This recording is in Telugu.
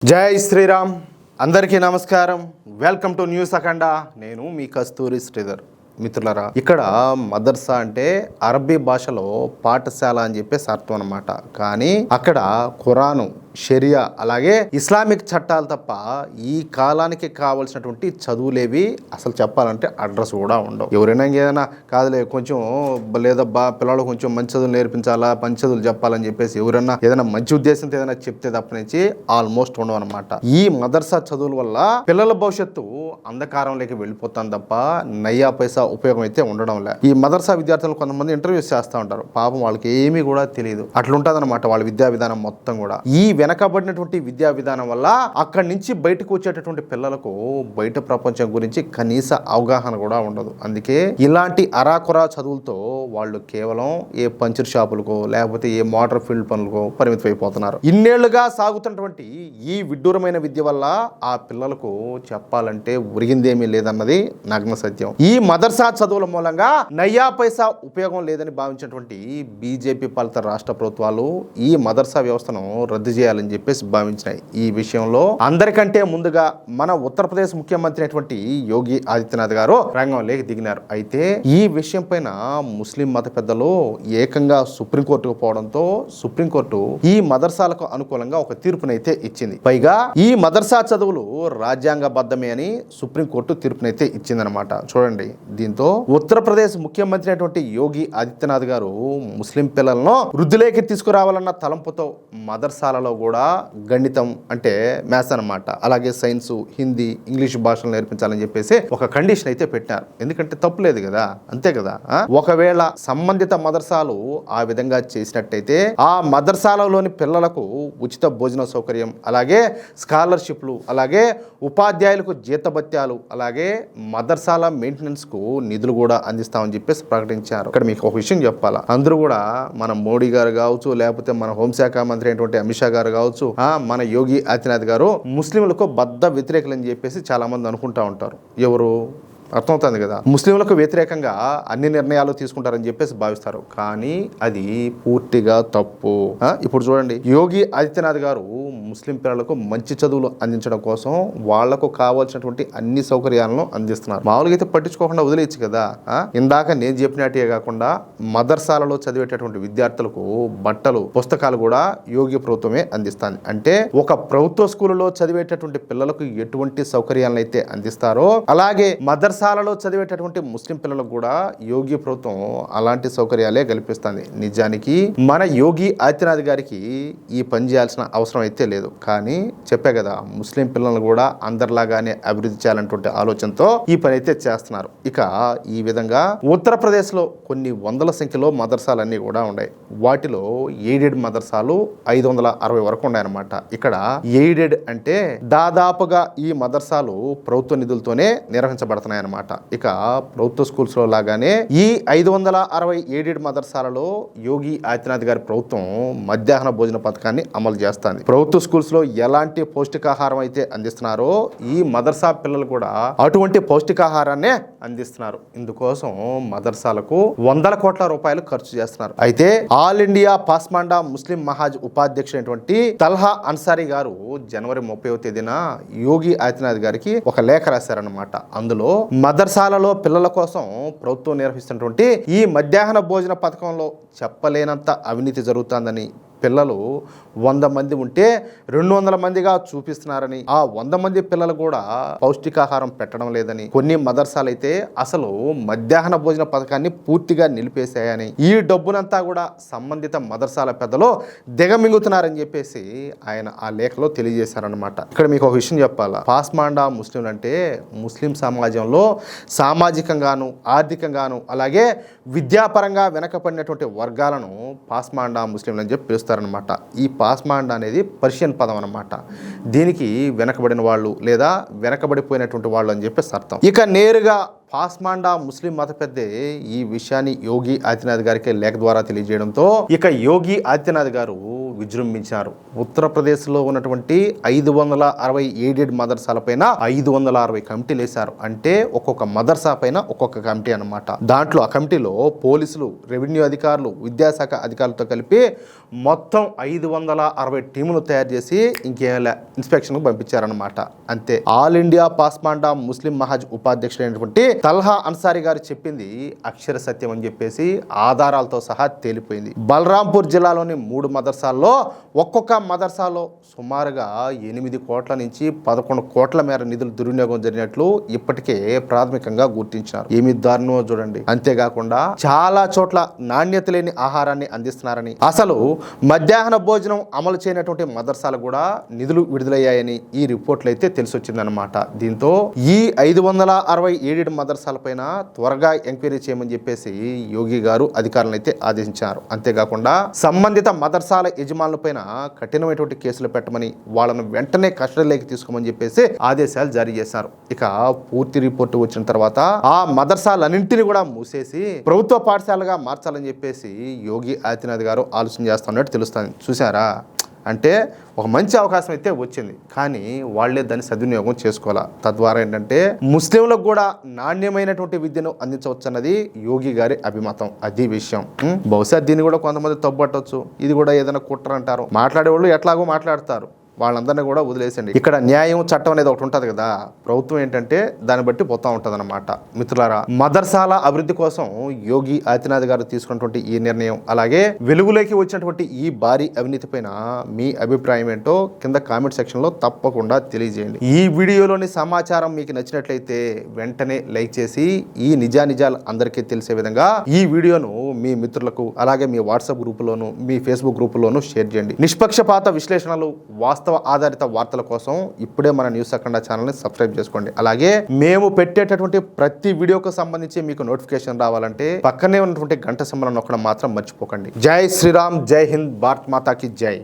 జై శ్రీరామ్. అందరికీ నమస్కారం. వెల్కమ్ టు న్యూస్ అఖండ. నేను మీ కస్తూరి శ్రీధర్. మిత్రులరా, ఇక్కడ మదర్సా అంటే అరబీ భాషలో పాఠశాల అని చెప్పేసి అర్థం అనమాట. కానీ అక్కడ ఖురాను, షరియా అలాగే ఇస్లామిక్ చట్టాలు తప్ప ఈ కాలానికి కావాల్సినటువంటి చదువులేవి అసలు చెప్పాలంటే అడ్రస్ కూడా ఉండవు. ఎవరైనా ఏదైనా కాదులే కొంచెం లేదబ్బా పిల్లలు కొంచెం మంచి చదువులు నేర్పించాలా, మంచి చదువులు చెప్పాలని చెప్పేసి ఎవరైనా ఏదైనా మంచి ఉద్దేశంతో ఏదైనా చెప్తే తప్పనించి ఆల్మోస్ట్ ఉండవు అనమాట. ఈ మదర్సా చదువుల వల్ల పిల్లల భవిష్యత్తు అంధకారంలోకి వెళ్ళిపోతాను తప్ప నయ్యా పైసా ఉపయోగం అయితే ఉండడం లే. ఈ మదర్సా విద్యార్థులు కొంతమంది ఇంటర్వ్యూస్ చేస్తూ ఉంటారు. పాపం వాళ్ళకి ఏమీ కూడా తెలియదు. అట్లుంటది అనమాట వాళ్ళ విద్యా విధానం మొత్తం కూడా. ఈ వెనకబడినటువంటి విద్యా విధానం వల్ల అక్కడి నుంచి బయటకు వచ్చేటటువంటి పిల్లలకు బయట ప్రపంచం గురించి కనీస అవగాహన కూడా ఉండదు. అందుకే ఇలాంటి అరాకురా చదువులతో వాళ్ళు కేవలం ఏ పంచర్ షాపులకో లేకపోతే ఏ మోటార్ ఫీల్డ్ పనులకో పరిమితం అయిపోతున్నారు. ఇన్నేళ్లుగా సాగుతున్నటువంటి ఈ విడ్డూరమైన విద్య వల్ల ఆ పిల్లలకు చెప్పాలంటే ఉరిగిందేమీ లేదన్నది నగ్న సత్యం. ఈ మదర్సా చదువుల మూలంగా నయ్యా పైసా ఉపయోగం లేదని భావించినటువంటి బీజేపీ పాలిత రాష్ట్ర ప్రభుత్వాలు ఈ మదర్సా వ్యవస్థను రద్దు చేయాలని చెప్పేసి భావించినాయి. ఈ విషయంలో అందరికంటే ముందుగా మన ఉత్తరప్రదేశ్ ముఖ్యమంత్రి అయినటువంటి యోగి ఆదిత్యనాథ్ గారు రంగంలోకి దిగినారు. అయితే ఈ విషయం పైన ముస్లిం మత పెద్దలు ఏకంగా సుప్రీంకోర్టుకు పోవడంతో సుప్రీంకోర్టు ఈ మదర్సాలకు అనుకూలంగా ఒక తీర్పునైతే ఇచ్చింది. పైగా ఈ మదర్సా చదువులు రాజ్యాంగబద్ధమే అని సుప్రీంకోర్టు తీర్పునైతే ఇచ్చిందనమాట. చూడండి, దీంతో ఉత్తరప్రదేశ్ ముఖ్యమంత్రి అయినటువంటి యోగి ఆదిత్యనాథ్ గారు ముస్లిం పిల్లలను వృద్ధిలోకి తీసుకురావాలన్న తలంపుతో మదర్సాలలో కూడా గణితం అంటే మ్యాథ్స్ అనమాట, అలాగే సైన్స్, హిందీ, ఇంగ్లీష్ భాషలు నేర్పించాలని చెప్పేసి ఒక కండిషన్ అయితే పెట్టారు. ఎందుకంటే తప్పు లేదు కదా, అంతే కదా. ఒకవేళ సంబంధిత మదర్సాలు ఆ విధంగా చేసినట్టయితే ఆ మదర్సాలలోని పిల్లలకు ఉచిత భోజన సౌకర్యం, అలాగే స్కాలర్షిప్లు, అలాగే ఉపాధ్యాయులకు జీతభత్యాలు, అలాగే మదర్సాల మెయింటెనెన్స్ కు నిధులు కూడా అందిస్తామని చెప్పేసి ప్రకటించారు. ఇక్కడ మీకు ఒక విషయం చెప్పాలా, అందరూ కూడా మన మోడీ గారు కావచ్చు, లేకపోతే మన హోంశాఖ మంత్రి అయినటువంటి అమిత్ షా గారు కావచ్చు, మన యోగి ఆదిత్యనాథ్ గారు ముస్లింలకు బద్ద వ్యతిరేకులని చెప్పేసి చాలా మంది అనుకుంటా ఉంటారు. ఎవరు అర్థమవుతుంది కదా, ముస్లింలకు వ్యతిరేకంగా అన్ని నిర్ణయాలు తీసుకుంటారని చెప్పేసి భావిస్తారు. కానీ అది పూర్తిగా తప్పు. ఇప్పుడు చూడండి, యోగి ఆదిత్యనాథ్ గారు ముస్లిం పిల్లలకు మంచి చదువులు అందించడం కోసం వాళ్లకు కావాల్సినటువంటి అన్ని సౌకర్యాలను అందిస్తున్నారు. మామూలుగా అయితే పట్టించుకోకుండా వదిలేయచ్చు కదా. ఇందాక నేను చెప్పినట్టే కాకుండా మదర్సాలలో చదివేటటువంటి విద్యార్థులకు బట్టలు, పుస్తకాలు కూడా యోగి ప్రభుత్వమే అందిస్తుంది. అంటే ఒక ప్రభుత్వ స్కూల్లో చదివేటటువంటి పిల్లలకు ఎటువంటి సౌకర్యాలను అయితే అందిస్తారో అలాగే మదర్సాలలో చదివేటటువంటి ముస్లిం పిల్లలకు కూడా యోగి ప్రభుత్వం అలాంటి సౌకర్యాలే కల్పిస్తుంది. నిజానికి మన యోగి ఆదిత్యనాథ్ గారికి ఈ పని చేయాల్సిన అవసరం అయితే లేదు. కానీ చెప్పే కదా, ముస్లిం పిల్లలను కూడా అందరిలాగానే అభివృద్ధి చేయాలన్నటువంటి ఆలోచనతో ఈ పని అయితే చేస్తున్నారు. ఇక ఈ విధంగా ఉత్తరప్రదేశ్ లో కొన్ని వందల సంఖ్యలో మదర్సాలన్నీ కూడా ఉన్నాయి. వాటిలో ఎయిడెడ్ మదర్సాలు 560 వరకు ఉన్నాయన్నమాట. ఇక్కడ ఎయిడెడ్ అంటే దాదాపుగా ఈ మదర్సాలు ప్రభుత్వ నిధులతోనే నిర్వహించబడుతున్నాయి అన్నమాట. ఇక ప్రభుత్వ స్కూల్స్ లో లాగానే ఈ 560 ఎయిడెడ్ మదర్సాలలో యోగి ఆదిత్యనాథ్ గారి ప్రభుత్వం మధ్యాహ్న భోజన పథకాన్ని అమలు చేస్తుంది. ప్రభుత్వ స్కూల్స్ లో ఎలాంటి పౌష్టికాహారం అయితే అందిస్తున్నారో ఈ మదర్సా పిల్లలు కూడా అటువంటి పౌష్టికాహారాన్నే అందిస్తున్నారు. ఇందుకోసం మదర్సాలకు 100 కోట్ల రూపాయలు ఖర్చు చేస్తున్నారు. అయితే ఆల్ ఇండియా పాస్మాండా ముస్లిం మహాజ్ ఉపాధ్యక్షుడైనటువంటి తల్హా అన్సారీ గారు జనవరి 30వ తేదీన యోగి ఆదిత్యనాథ్ గారికి ఒక లేఖ రాశారనమాట. అందులో మదర్సాలలో పిల్లల కోసం ప్రభుత్వం నిర్వహిస్తున్నటువంటి ఈ మధ్యాహ్న భోజన పథకంలో చెప్పలేనంత అవినీతి జరుగుతుందని, పిల్లలు 100 మంది ఉంటే 200 మందిగా చూపిస్తున్నారని, ఆ 100 మంది పిల్లలు కూడా పౌష్టికాహారం పెట్టడం లేదని, కొన్ని మదర్సాలు అయితే అసలు మధ్యాహ్న భోజన పథకాన్ని పూర్తిగా నిలిపేశాయని, ఈ డబ్బునంతా కూడా సంబంధిత మదర్సాల పెద్దలు దిగమింగుతున్నారని చెప్పేసి ఆయన ఆ లేఖలో తెలియజేశారనమాట. ఇక్కడ మీకు ఒక విషయం చెప్పాలా, పాస్మాండా ముస్లింలు అంటే ముస్లిం సమాజంలో సామాజికంగాను, ఆర్థికంగాను, అలాగే విద్యాపరంగా వెనకబడినటువంటి వర్గాలను పాస్మాండా ముస్లింలు అని చెప్పి పిలుస్తారనమాట. ఈ పాస్మాండా అనేది పర్షియన్ పదం అనమాట. దీనికి వెనకబడిన వాళ్ళు లేదా వెనకబడిపోయినటువంటి వాళ్ళు అని చెప్పేసి అర్థం. ఇక నేరుగా పాస్మాండా ముస్లిం మత పెద్దే ఈ విషయాన్ని యోగి ఆదిత్యనాథ్ గారికి లేఖ ద్వారా తెలియజేయడంతో ఇక యోగి ఆదిత్యనాథ్ గారు విజృంభించారు. ఉత్తరప్రదేశ్లో ఉన్నటువంటి 560 ఎయిడెడ్ మదర్సాల పైన 560 కమిటీలు వేశారు. అంటే ఒక్కొక్క మదర్సా పైన ఒక్కొక్క కమిటీ అన్నమాట. దాంట్లో ఆ కమిటీలో పోలీసులు, రెవెన్యూ అధికారులు, విద్యాశాఖ అధికారులతో కలిపి మొత్తం 560 టీములు తయారు చేసి ఇంకేలా ఇన్స్పెక్షన్కు పంపించారనమాట. అంతే. ఆల్ ఇండియా పాస్మాండా ముస్లిం మహాజ్ ఉపాధ్యక్షుడైనటువంటి తల్హా అన్సారీ గారు చెప్పింది అక్షర సత్యం అని చెప్పేసి ఆధారాలతో సహా తేలిపోయింది. బలరాంపూర్ జిల్లాలోని 3 మదర్సాల్లో ఒక్కొక్క మదర్సాలో సుమారుగా 8 కోట్ల నుంచి 11 కోట్ల మేర నిధులు దుర్వినియోగం జరిగినట్లు ఇప్పటికే ప్రాథమికంగా గుర్తించారు. ఏమి దారుణమో చూడండి. అంతేకాకుండా చాలా చోట్ల నాణ్యత లేని ఆహారాన్ని అందిస్తున్నారని, అసలు మధ్యాహ్న భోజనం అమలు చేయనటువంటి మదర్సాలు కూడా నిధులు విడుదలయ్యాయని ఈ రిపోర్ట్లు అయితే తెలిసొచ్చిందనమాట. దీంతో ఈ 567 మదర్సాల పైన త్వరగా ఎంక్వైరీ చేయమని చెప్పేసి యోగి గారు అధికారులను అయితే ఆదేశించారు. అంతేకాకుండా సంబంధిత మదర్సాల యజమానుల పైన కఠినమైనటువంటి కేసులు పెట్టమని, వాళ్ళను వెంటనే కస్టడీలోకి తీసుకోమని చెప్పేసి ఆదేశాలు జారీ చేశారు. ఇక పూర్తి రిపోర్టు వచ్చిన తర్వాత ఆ మదర్సాలన్నింటినీ కూడా మూసేసి ప్రభుత్వ పాఠశాలగా మార్చాలని చెప్పేసి యోగి ఆదిత్యనాథ్ గారు ఆలోచన చేస్తున్నట్టు తెలుస్తుంది. చూసారా? అంటే ఒక మంచి అవకాశం అయితే వచ్చింది, కానీ వాళ్ళే దాన్ని సద్వినియోగం చేసుకోవాలా. తద్వారా ఏంటంటే ముస్లింలకు కూడా నాణ్యమైనటువంటి విద్యను అందించవచ్చు అన్నది యోగి గారి అభిమతం. అది విషయం. బహుశా దీన్ని కూడా కొంతమంది తప్పుపట్టవచ్చు. ఇది కూడా ఏదైనా కుట్ర అంటారు. మాట్లాడేవాళ్ళు ఎట్లాగో మాట్లాడతారు. వాళ్ళందరినీ కూడా వదిలేసండి. ఇక్కడ న్యాయం, చట్టం అనేది ఒకటి ఉంటుంది కదా. ప్రభుత్వం ఏంటంటే దాన్ని బట్టి పోతా ఉంటుంది అనమాట. మిత్రులారా, మదర్సాల అభివృద్ధి కోసం యోగి ఆదిత్యనాథ్ గారు తీసుకున్నటువంటి ఈ నిర్ణయం, అలాగే వెలుగులోకి వచ్చినటువంటి ఈ భారీ అవినీతి పైన మీ అభిప్రాయం ఏంటో కింద కామెంట్ సెక్షన్ లో తప్పకుండా తెలియజేయండి. ఈ వీడియోలోని సమాచారం మీకు నచ్చినట్లయితే వెంటనే లైక్ చేసి ఈ నిజాలు అందరికీ తెలిసే విధంగా ఈ వీడియోను మీ మిత్రులకు, అలాగే మీ వాట్సాప్ గ్రూపులోను, మీ ఫేస్బుక్ గ్రూపులోను షేర్ చేయండి. నిష్పక్షపాత విశ్లేషణలు, వాస్తవ ఆధారిత వార్తల కోసం ఇప్పుడే మన న్యూస్ అఖండ ఛానల్ని సబ్స్క్రైబ్ చేసుకోండి. అలాగే మేము పెట్టేటటువంటి ప్రతి వీడియోకు సంబంధించి మీకు నోటిఫికేషన్ రావాలంటే పక్కనే ఉన్నటువంటి గంట సింబల్ నొక్కడం మాత్రం మర్చిపోకండి. జై శ్రీరామ్, జై హింద్, భారత్ మాతాకి జై.